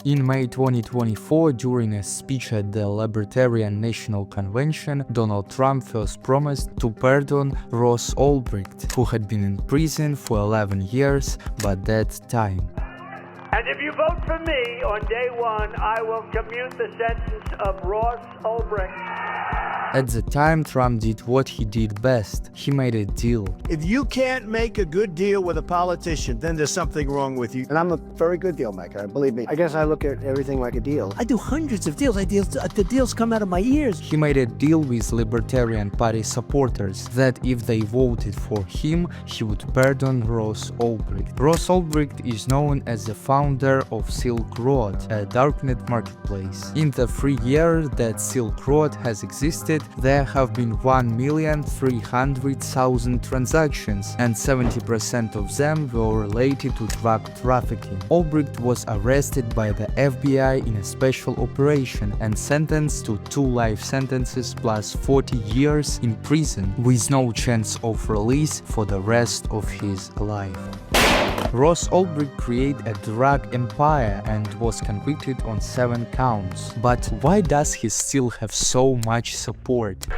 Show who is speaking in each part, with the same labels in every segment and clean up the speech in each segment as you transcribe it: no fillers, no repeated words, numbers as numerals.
Speaker 1: In May 2024, during a speech at the Libertarian National Convention, Donald Trump first promised to pardon Ross Ulbricht, who had been in prison for 11 years by that time.
Speaker 2: And if you vote for me on day one, I will commute the sentence of Ross Ulbricht.
Speaker 1: At the time, Trump did what he did best. He made a deal.
Speaker 3: If you can't make a good deal with a politician, then there's something wrong with you.
Speaker 4: And I'm a very good deal maker, believe me. I guess I look at everything like a deal.
Speaker 5: I do hundreds of deals. The deals come out of my ears.
Speaker 1: He made a deal with Libertarian Party supporters that if they voted for him, he would pardon Ross Ulbricht. Ross Ulbricht is known as the founder of Silk Road, a darknet marketplace. In the 3 years that Silk Road has existed, there have been 1,300,000 transactions, and 70% of them were related to drug trafficking. Ulbricht was arrested by the FBI in a special operation and sentenced to 2 life sentences plus 40 years in prison, with no chance of release for the rest of his life. Ross Ulbricht created a drug empire and was convicted on 7 counts. But why does he still have so much support?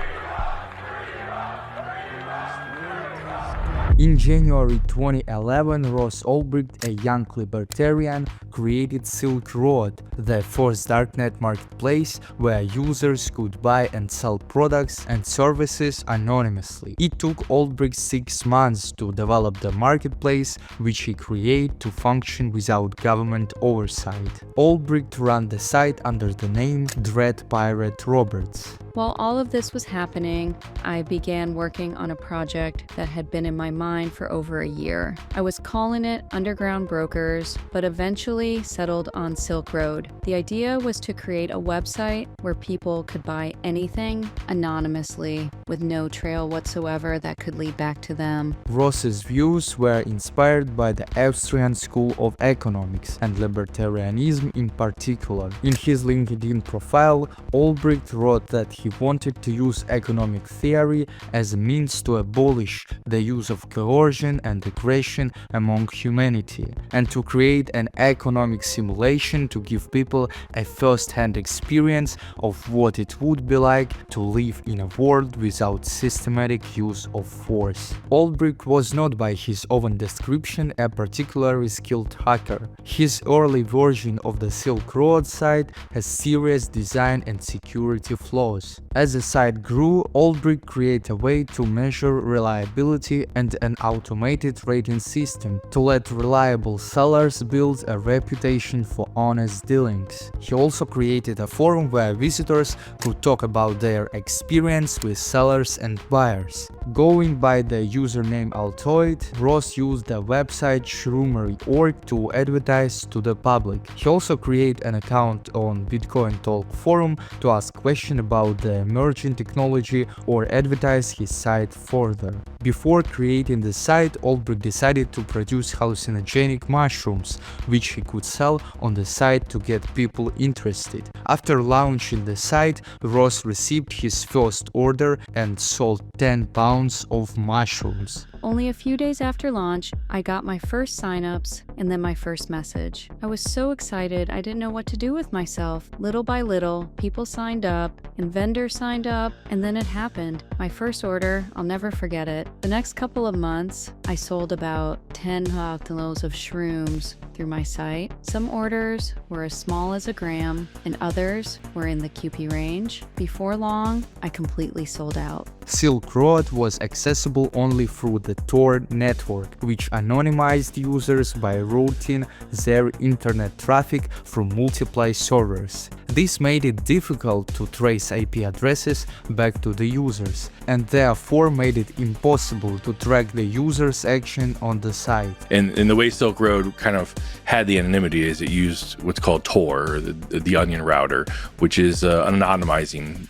Speaker 1: In January 2011, Ross Ulbricht, a young libertarian, created Silk Road, the first darknet marketplace where users could buy and sell products and services anonymously. It took Ulbricht 6 months to develop the marketplace, which he created to function without government oversight. Ulbricht ran the site under the name Dread Pirate Roberts.
Speaker 6: While all of this was happening, I began working on a project that had been in my mind for over a year. I was calling it Underground Brokers, but eventually settled on Silk Road. The idea was to create a website where people could buy anything anonymously with no trail whatsoever that could lead back to them.
Speaker 1: Ross's views were inspired by the Austrian School of Economics and libertarianism in particular. In his LinkedIn profile, Ulbricht wrote that he wanted to use economic theory as a means to abolish the use of coercion and aggression among humanity, and to create an economic simulation to give people a first-hand experience of what it would be like to live in a world without systematic use of force. Ulbricht was not, by his own description, a particularly skilled hacker. His early version of the Silk Road site has serious design and security flaws. As the site grew, Ulbricht created a way to measure reliability and an automated rating system to let reliable sellers build a reputation for honest dealings. He also created a forum where visitors could talk about their experience with sellers and buyers. Going by the username Altoid, Ross used the website Shroomery.org to advertise to the public. He also created an account on Bitcoin Talk forum to ask questions about the emerging technology or advertise his site further. Before creating the site, Ulbricht decided to produce hallucinogenic mushrooms, which he could sell on the site to get people interested. After launching the site, Ross received his first order and sold 10 pounds of mushrooms.
Speaker 6: Only a few days after launch, I got my first signups and then my first message. I was so excited I didn't know what to do with myself. Little by little, people signed up and vendors signed up, and then it happened. My first order, I'll never forget it. The next couple of months, I sold about 10 kilos of shrooms through my site. Some orders were as small as a gram, and others were in the QP range. Before long, I completely sold out.
Speaker 1: Silk Road was accessible only through the Tor network, which anonymized users by routing their internet traffic through multiple servers. This made it difficult to trace IP addresses back to the users, and therefore made it impossible to track the user's action on the site.
Speaker 7: And the way Silk Road kind of had the anonymity is it used what's called Tor, or the onion router, which is an anonymizing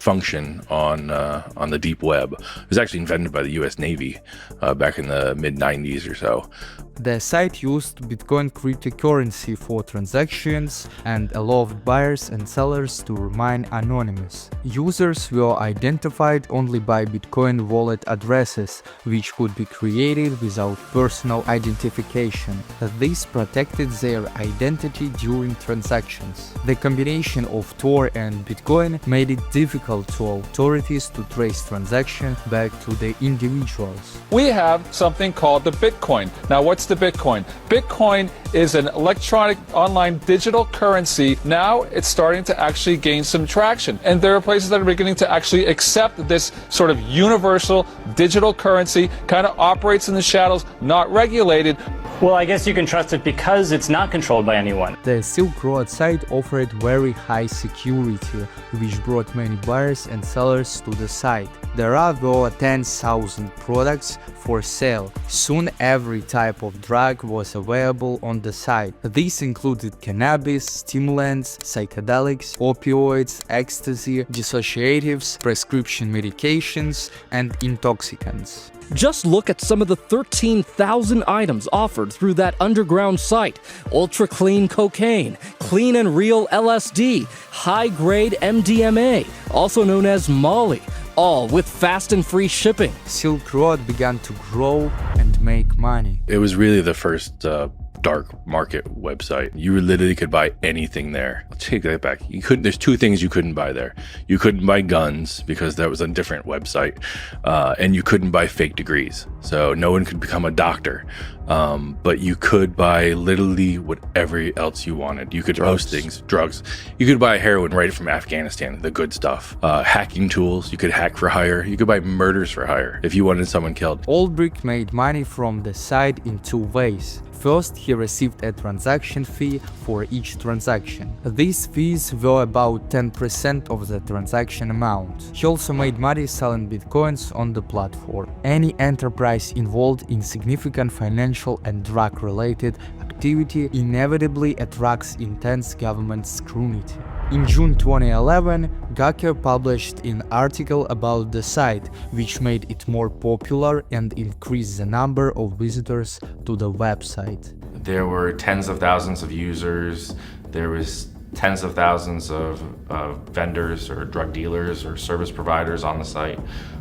Speaker 7: function on the deep web. It was actually invented by the U.S. Navy back in the mid-90s or so.
Speaker 1: The site used Bitcoin cryptocurrency for transactions and allowed buyers and sellers to remain anonymous. Users were identified only by Bitcoin wallet addresses, which could be created without personal identification. This protected their identity during transactions. The combination of Tor and Bitcoin made it difficult to authorities to trace transactions back to the individuals.
Speaker 8: We have something called the Bitcoin. Now, what's the Bitcoin? Bitcoin is an electronic online digital currency. Now it's starting to actually gain some traction. And there are places that are beginning to actually accept this sort of universal digital currency, kind of operates in the shadows, not regulated.
Speaker 9: Well, I guess you can trust it because it's not controlled by anyone.
Speaker 1: The Silk Road site offered very high security, which brought many buyers and sellers to the site. There are over 10,000 products for sale. Soon every type of drug was available on the site. These included cannabis, stimulants, psychedelics, opioids, ecstasy, dissociatives, prescription medications, and intoxicants.
Speaker 10: Just look at some of the 13,000 items offered through that underground site. Ultra clean cocaine, clean and real LSD, high-grade MDMA, also known as Molly, all with fast and free shipping.
Speaker 1: Silk Road began to grow and make money.
Speaker 7: It was really the first dark market website. You literally could buy anything there. I'll take that back. There's two things you couldn't buy there. You couldn't buy guns because that was a different website, and you couldn't buy fake degrees. So no one could become a doctor. But you could buy literally whatever else you wanted. You could post things, drugs. You could buy heroin right from Afghanistan, the good stuff. Hacking tools. You could hack for hire. You could buy murders for hire if you wanted someone killed.
Speaker 1: Albright made money from the site in two ways. First, he received a transaction fee for each transaction. These fees were about 10% of the transaction amount. He also made money selling bitcoins on the platform. Any enterprise involved in significant financial and drug-related activity inevitably attracts intense government scrutiny. In June 2011, Gawker published an article about the site, which made it more popular and increased the number of visitors to the website.
Speaker 11: There were tens of thousands of users. There was tens of thousands of vendors or drug dealers or service providers on the site.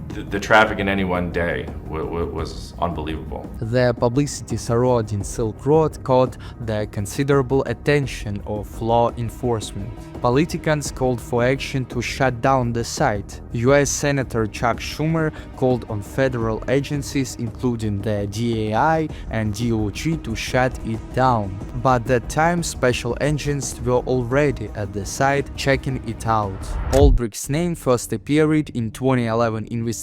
Speaker 11: The traffic in any one day was unbelievable.
Speaker 1: The publicity surrounding Silk Road caught the considerable attention of law enforcement. Politicians called for action to shut down the site. US Senator Chuck Schumer called on federal agencies, including the DAI and DOJ, to shut it down. But at that time, special agents were already at the site checking it out. Albright's name first appeared in 2011 investigation.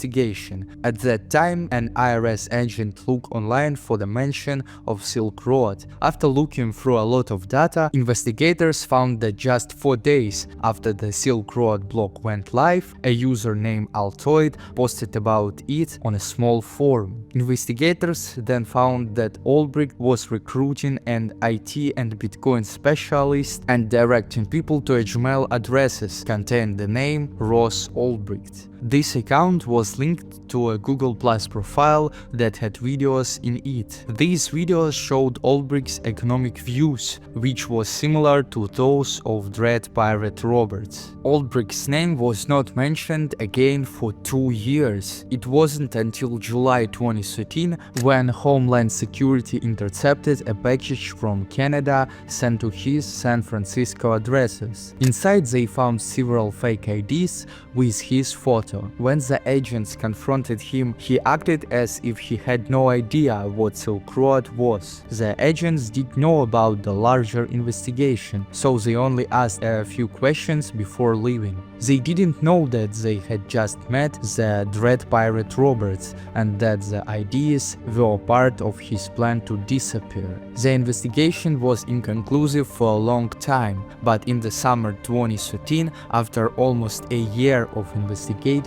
Speaker 1: At that time, an IRS agent looked online for the mention of Silk Road. After looking through a lot of data, investigators found that just 4 days after the Silk Road blog went live, a user named Altoid posted about it on a small forum. Investigators then found that Albright was recruiting an IT and Bitcoin specialist and directing people to Gmail addresses containing the name Ross Albright. This account was linked to a Google Plus profile that had videos in it. These videos showed Albright's economic views, which was similar to those of Dread Pirate Roberts. Albright's name was not mentioned again for 2 years. It wasn't until July 2013 when Homeland Security intercepted a package from Canada sent to his San Francisco addresses. Inside they found several fake IDs with his photo. When the agents confronted him, he acted as if he had no idea what Silk Road was. The agents did know about the larger investigation, so they only asked a few questions before leaving. They didn't know that they had just met the Dread Pirate Roberts and that the IDs were part of his plan to disappear. The investigation was inconclusive for a long time, but in the summer 2013, after almost a year of investigating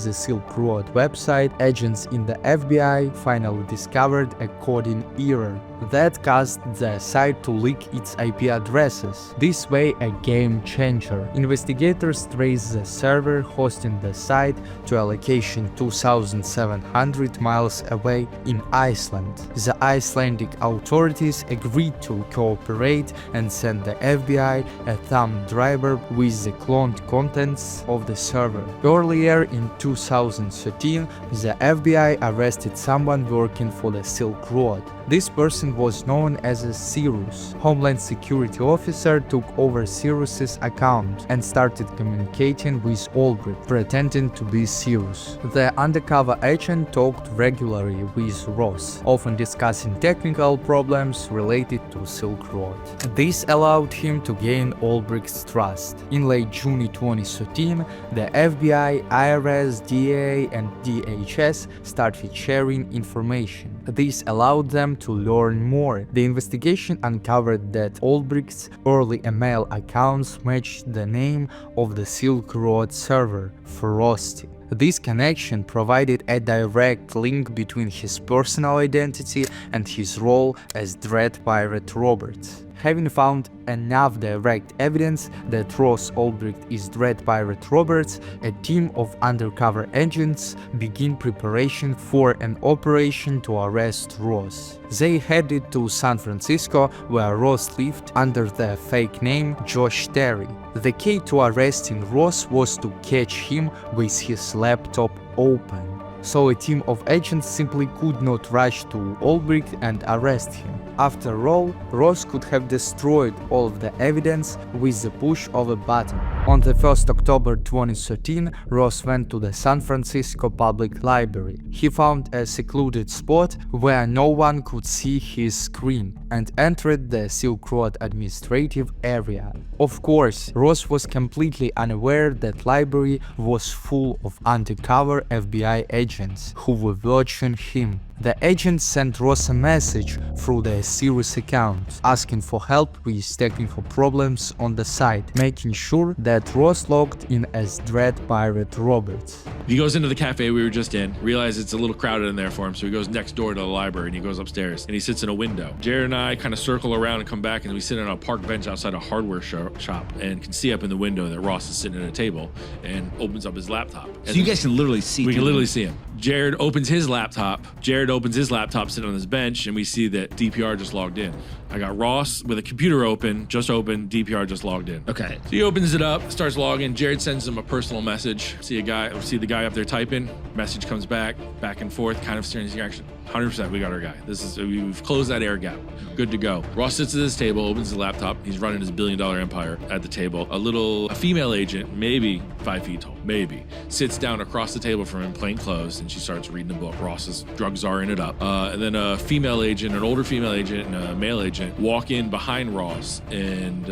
Speaker 1: the Silk Road website, agents in the FBI finally discovered a coding error. That caused the site to leak its IP addresses. This way, a game changer. Investigators traced the server hosting the site to a location 2,700 miles away in Iceland. The Icelandic authorities agreed to cooperate and sent the FBI a thumb drive with the cloned contents of the server. Earlier in 2013, the FBI arrested someone working for the Silk Road. This person was known as a Cyrus. Homeland Security officer took over Cyrus's account and started communicating with Albrecht, pretending to be Cyrus. The undercover agent talked regularly with Ross, often discussing technical problems related to Silk Road. This allowed him to gain Albrecht's trust. In late June 2013, the FBI, IRS, DEA, and DHS started sharing information. This allowed them to learn more. The investigation uncovered that Albrecht's early email accounts matched the name of the Silk Road server, Frosty. This connection provided a direct link between his personal identity and his role as Dread Pirate Roberts. Having found enough direct evidence that Ross Albrecht is Dread Pirate Roberts, a team of undercover agents began preparation for an operation to arrest Ross. They headed to San Francisco, where Ross lived under the fake name Josh Terry. The key to arresting Ross was to catch him with his laptop open. So a team of agents simply could not rush to Albrecht and arrest him. After all, Ross could have destroyed all of the evidence with the push of a button. On the 1st October 2013, Ross went to the San Francisco Public Library. He found a secluded spot where no one could see his screen and entered the Silk Road administrative area. Of course, Ross was completely unaware that library was full of undercover FBI agents who were watching him. The agent sent Ross a message through the Cyrus account, asking for help with technical problems on the site, making sure that Ross logged in as Dread Pirate Roberts.
Speaker 12: He goes into the cafe we were just in, realizes it's a little crowded in there for him, so he goes next door to the library and he goes upstairs and he sits in a window. Jared and I kind of circle around and come back, and we sit on a park bench outside a hardware shop and can see up in the window that Ross is sitting at a table and opens up his laptop.
Speaker 13: So you guys can literally see.
Speaker 12: We can literally see him. Jared opens his laptop, sitting on his bench, and we see that DPR just logged in. I got Ross with a computer open, just opened, DPR just logged in.
Speaker 13: Okay.
Speaker 12: So he opens it up, starts logging. Jared sends him a personal message. See the guy up there typing. Message comes back and forth, kind of steering his direction. 100%, we got our guy. We've closed that air gap. Good to go. Ross sits at his table, opens his laptop. He's running his billion-dollar empire at the table. A female agent, maybe 5 feet tall, maybe, sits down across the table from him, plain clothes, and she starts reading the book. Ross is drug czarring it up. And then a female agent, an older female agent, and a male agent walk in behind Ross, and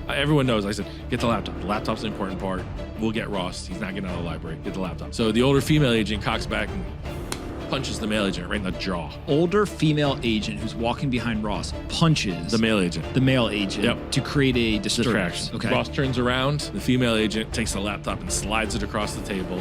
Speaker 12: everyone knows. I said, get the laptop. The laptop's the important part. We'll get Ross. He's not getting out of the library. Get the laptop. So the older female agent cocks back and punches the male agent right in the jaw.
Speaker 13: Older female agent who's walking behind Ross punches
Speaker 12: the male agent.
Speaker 13: Yep. To create a disturbance.
Speaker 12: Okay. Ross turns around. The female agent takes the laptop and slides it across the table,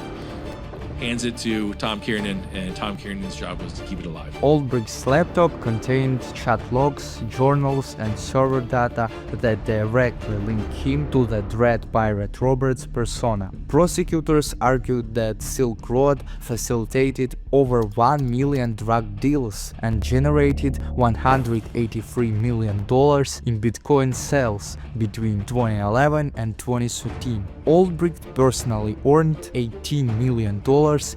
Speaker 12: hands it to Tom Kiernan, and Tom Kiernan's job was to keep it alive.
Speaker 1: Albrecht's laptop contained chat logs, journals, and server data that directly link him to the Dread Pirate Roberts persona. Prosecutors argued that Silk Road facilitated over 1 million drug deals and generated $183 million in Bitcoin sales between 2011 and 2013. Albrecht personally earned $18 million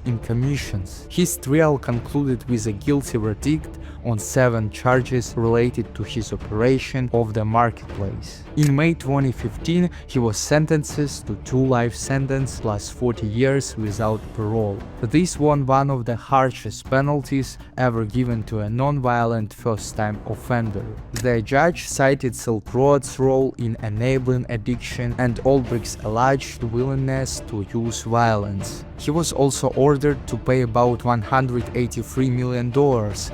Speaker 1: in commissions. His trial concluded with a guilty verdict on 7 charges related to his operation of the marketplace. In May 2015, he was sentenced to 2 life sentences plus 40 years without parole. This was one of the harshest penalties ever given to a non-violent first-time offender. The judge cited Silk Road's role in enabling addiction and Albrecht's alleged willingness to use violence. He was also ordered to pay about $183 million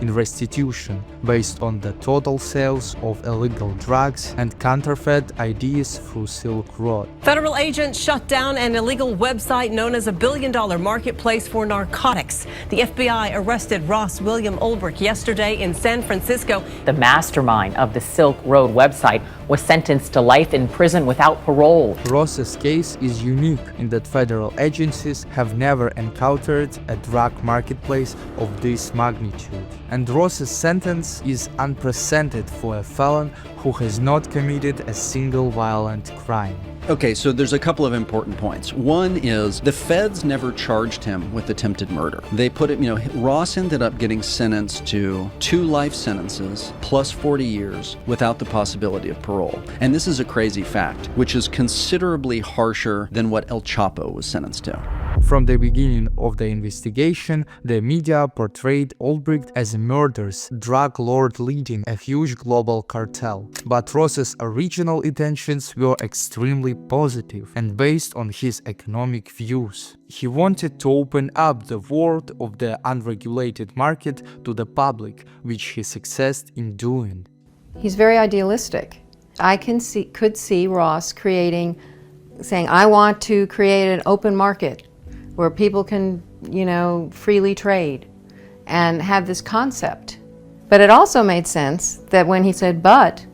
Speaker 1: in restitution prostitution based on the total sales of illegal drugs and counterfeit IDs through Silk Road.
Speaker 14: Federal agents shut down an illegal website known as a billion-dollar marketplace for narcotics. The FBI arrested Ross William Ulbricht yesterday in San Francisco.
Speaker 15: The mastermind of the Silk Road website was sentenced to life in prison without parole.
Speaker 1: Ross's case is unique in that federal agencies have never encountered a drug marketplace of this magnitude. And Ross's sentence is unprecedented for a felon who has not committed a single violent crime.
Speaker 16: Okay, so there's a couple of important points. One is the feds never charged him with attempted murder. They put it, Ross ended up getting sentenced to 2 life sentences plus 40 years without the possibility of parole. And this is a crazy fact, which is considerably harsher than what El Chapo was sentenced to.
Speaker 1: From the beginning of the investigation, the media portrayed Ulbricht as a murderous drug lord leading a huge global cartel. But Ross's original intentions were extremely positive and based on his economic views. He wanted to open up the world of the unregulated market to the public, which he succeeded in doing.
Speaker 17: He's very idealistic. I could see Ross saying, I want to create an open market where people can, freely trade and have this concept. But it also made sense that when he said, but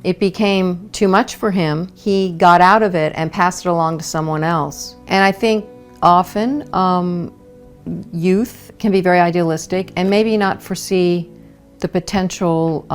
Speaker 17: it became too much for him, he got out of it and passed it along to someone else. And I think often youth can be very idealistic and maybe not foresee the potential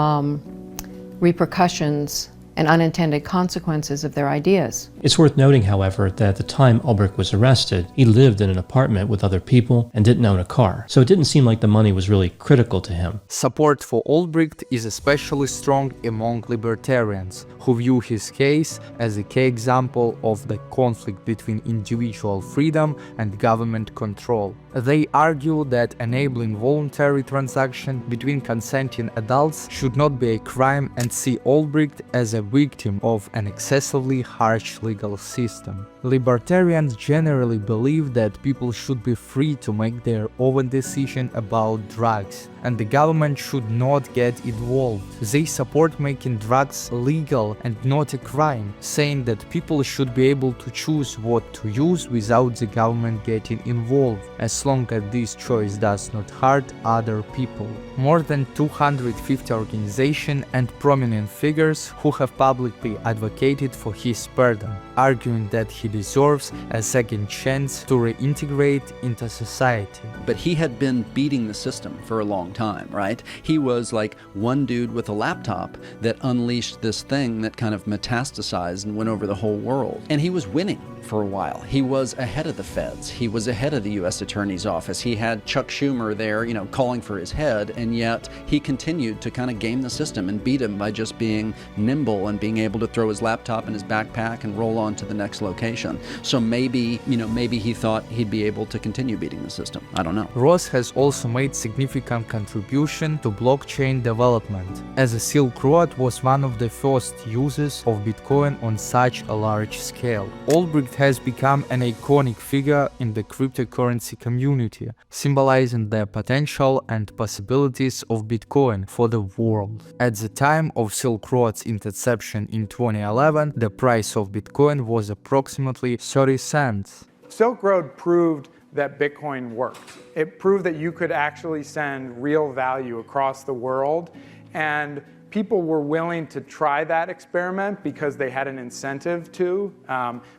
Speaker 17: repercussions and unintended consequences of their ideas.
Speaker 18: It's worth noting, however, that at the time Ulbricht was arrested, he lived in an apartment with other people and didn't own a car, so it didn't seem like the money was really critical to him.
Speaker 1: Support for Ulbricht is especially strong among libertarians, who view his case as a key example of the conflict between individual freedom and government control. They argue that enabling voluntary transaction between consenting adults should not be a crime and see Ulbricht as a victim of an excessively harsh legal system. Libertarians generally believe that people should be free to make their own decision about drugs, and the government should not get involved. They support making drugs legal and not a crime, saying that people should be able to choose what to use without the government getting involved, as long as this choice does not hurt other people. More than 250 organizations and prominent figures who have publicly advocated for his pardon, arguing that he deserves a second chance to reintegrate into society.
Speaker 16: But he had been beating the system for a long time, right? He was like one dude with a laptop that unleashed this thing that kind of metastasized and went over the whole world. And he was winning for a while. He was ahead of the feds. He was ahead of the U.S. Attorney's Office. He had Chuck Schumer there, calling for his head, and yet he continued to kind of game the system and beat him by just being nimble and being able to throw his laptop in his backpack and roll on to the next location. So maybe he thought he'd be able to continue beating the system. I don't know.
Speaker 1: Ross has also made significant contribution to blockchain development, as the Silk Road was one of the first uses of Bitcoin on such a large scale. Ulbricht has become an iconic figure in the cryptocurrency community, symbolizing the potential and possibilities of Bitcoin for the world. At the time of Silk Road's inception in 2011, the price of Bitcoin was approximately 30 cents.
Speaker 19: Silk Road proved that Bitcoin worked. It proved that you could actually send real value across the world, and people were willing to try that experiment because they had an incentive to,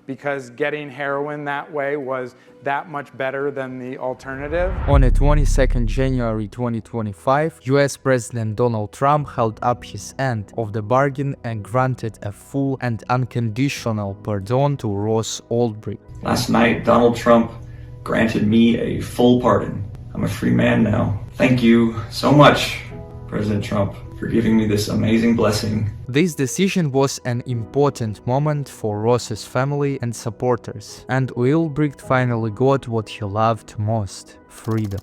Speaker 19: because getting heroin that way was that much better than the alternative.
Speaker 1: On the 22nd January 2025, US President Donald Trump held up his end of the bargain and granted a full and unconditional pardon to Ross Ulbricht.
Speaker 20: Last night, Donald Trump granted me a full pardon. I'm a free man now. Thank you so much, President Trump, for giving me this amazing blessing.
Speaker 1: This decision was an important moment for Ross's family and supporters, and Ulbricht finally got what he loved most: freedom.